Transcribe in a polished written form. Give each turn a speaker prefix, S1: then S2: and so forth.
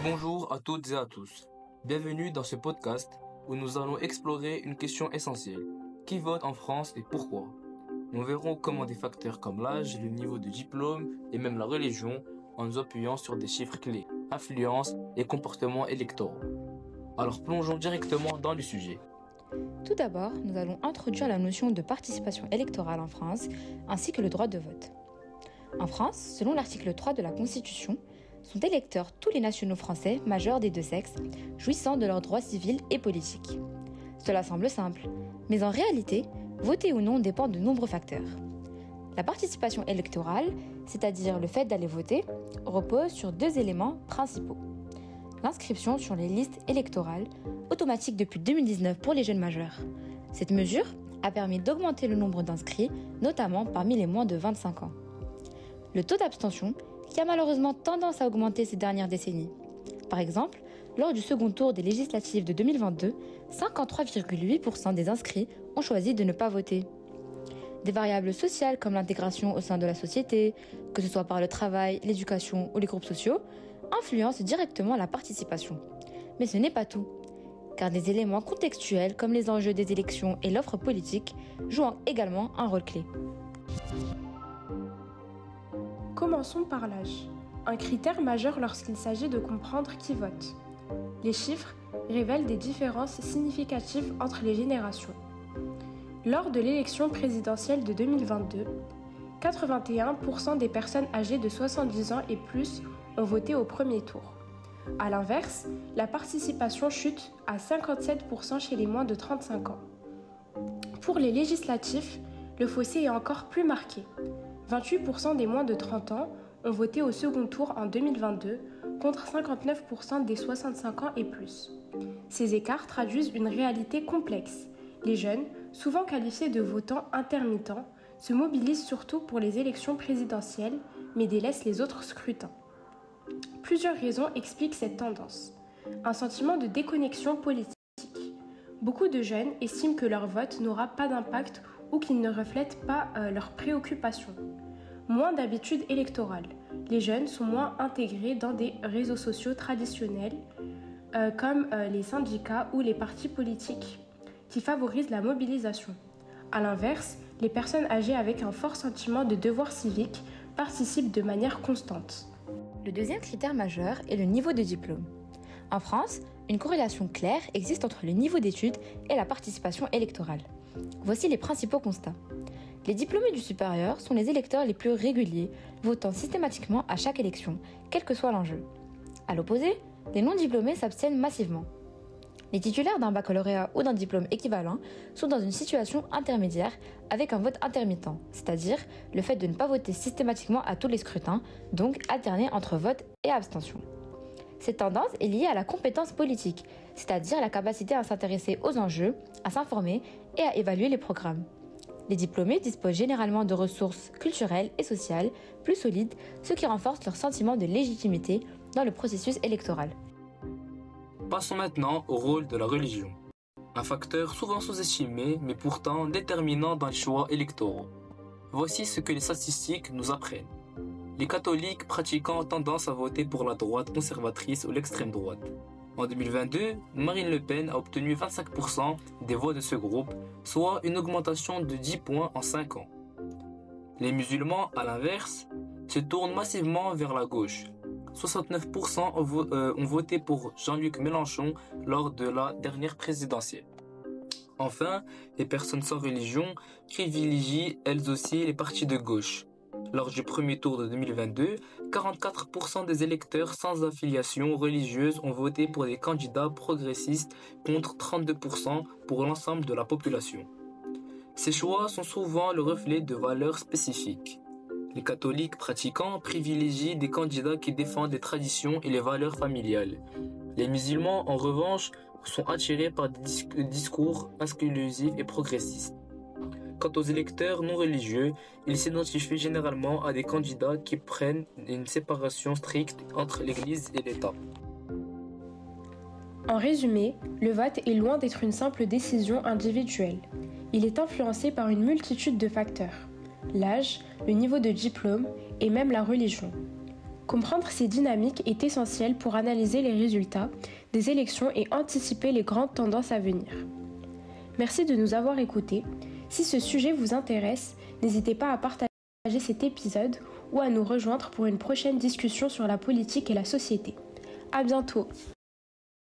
S1: Bonjour à toutes et à tous. Bienvenue dans ce podcast où nous allons explorer une question essentielle. Qui vote en France et pourquoi? Nous verrons comment des facteurs comme l'âge, le niveau de diplôme et même la religion, en nous appuyant sur des chiffres clés, influencent les comportements électoraux. Alors plongeons directement dans le sujet.
S2: Tout d'abord, nous allons introduire la notion de participation électorale en France, ainsi que le droit de vote. En France, selon l'article 3 de la Constitution, sont électeurs tous les nationaux français majeurs des deux sexes, jouissant de leurs droits civils et politiques. Cela semble simple, mais en réalité, voter ou non dépend de nombreux facteurs. La participation électorale, c'est-à-dire le fait d'aller voter, repose sur deux éléments principaux. L'inscription sur les listes électorales, automatique depuis 2019 pour les jeunes majeurs. Cette mesure a permis d'augmenter le nombre d'inscrits, notamment parmi les moins de 25 ans. Le taux d'abstention, qui a malheureusement tendance à augmenter ces dernières décennies. Par exemple, lors du second tour des législatives de 2022, 53,8% des inscrits ont choisi de ne pas voter. Des variables sociales comme l'intégration au sein de la société, que ce soit par le travail, l'éducation ou les groupes sociaux, influencent directement la participation. Mais ce n'est pas tout, car des éléments contextuels comme les enjeux des élections et l'offre politique jouent également un rôle clé.
S3: Commençons par l'âge, un critère majeur lorsqu'il s'agit de comprendre qui vote. Les chiffres révèlent des différences significatives entre les générations. Lors de l'élection présidentielle de 2022, 81% des personnes âgées de 70 ans et plus ont voté au premier tour. A l'inverse, la participation chute à 57% chez les moins de 35 ans. Pour les législatifs, le fossé est encore plus marqué. 28% des moins de 30 ans ont voté au second tour en 2022 contre 59% des 65 ans et plus. Ces écarts traduisent une réalité complexe. Les jeunes, souvent qualifiés de votants intermittents, se mobilisent surtout pour les élections présidentielles, mais délaissent les autres scrutins. Plusieurs raisons expliquent cette tendance. Un sentiment de déconnexion politique. Beaucoup de jeunes estiment que leur vote n'aura pas d'impact ou qu'il ne reflète pas leurs préoccupations. Moins d'habitudes électorales. Les jeunes sont moins intégrés dans des réseaux sociaux traditionnels comme les syndicats ou les partis politiques qui favorisent la mobilisation. A l'inverse, les personnes âgées avec un fort sentiment de devoir civique participent de manière constante.
S2: Le deuxième critère majeur est le niveau de diplôme. En France, une corrélation claire existe entre le niveau d'études et la participation électorale. Voici les principaux constats. Les diplômés du supérieur sont les électeurs les plus réguliers, votant systématiquement à chaque élection, quel que soit l'enjeu. À l'opposé, les non-diplômés s'abstiennent massivement. Les titulaires d'un baccalauréat ou d'un diplôme équivalent sont dans une situation intermédiaire avec un vote intermittent, c'est-à-dire le fait de ne pas voter systématiquement à tous les scrutins, donc alterner entre vote et abstention. Cette tendance est liée à la compétence politique, c'est-à-dire la capacité à s'intéresser aux enjeux, à s'informer et à évaluer les programmes. Les diplômés disposent généralement de ressources culturelles et sociales plus solides, ce qui renforce leur sentiment de légitimité dans le processus électoral.
S1: Passons maintenant au rôle de la religion. Un facteur souvent sous-estimé, mais pourtant déterminant dans les choix électoraux. Voici ce que les statistiques nous apprennent. Les catholiques pratiquants ont tendance à voter pour la droite conservatrice ou l'extrême droite. En 2022, Marine Le Pen a obtenu 25% des voix de ce groupe, soit une augmentation de 10 points en 5 ans. Les musulmans, à l'inverse, se tournent massivement vers la gauche. 69% ont voté pour Jean-Luc Mélenchon lors de la dernière présidentielle. Enfin, les personnes sans religion privilégient elles aussi les partis de gauche. Lors du premier tour de 2022, 44% des électeurs sans affiliation religieuse ont voté pour des candidats progressistes contre 32% pour l'ensemble de la population. Ces choix sont souvent le reflet de valeurs spécifiques. Les catholiques pratiquants privilégient des candidats qui défendent les traditions et les valeurs familiales. Les musulmans, en revanche, sont attirés par des discours inclusifs et progressistes. Quant aux électeurs non religieux, ils s'identifient généralement à des candidats qui prennent une séparation stricte entre l'Église et l'État.
S3: En résumé, le vote est loin d'être une simple décision individuelle. Il est influencé par une multitude de facteurs. L'âge, le niveau de diplôme et même la religion. Comprendre ces dynamiques est essentiel pour analyser les résultats des élections et anticiper les grandes tendances à venir. Merci de nous avoir écoutés. Si ce sujet vous intéresse, n'hésitez pas à partager cet épisode ou à nous rejoindre pour une prochaine discussion sur la politique et la société. À bientôt!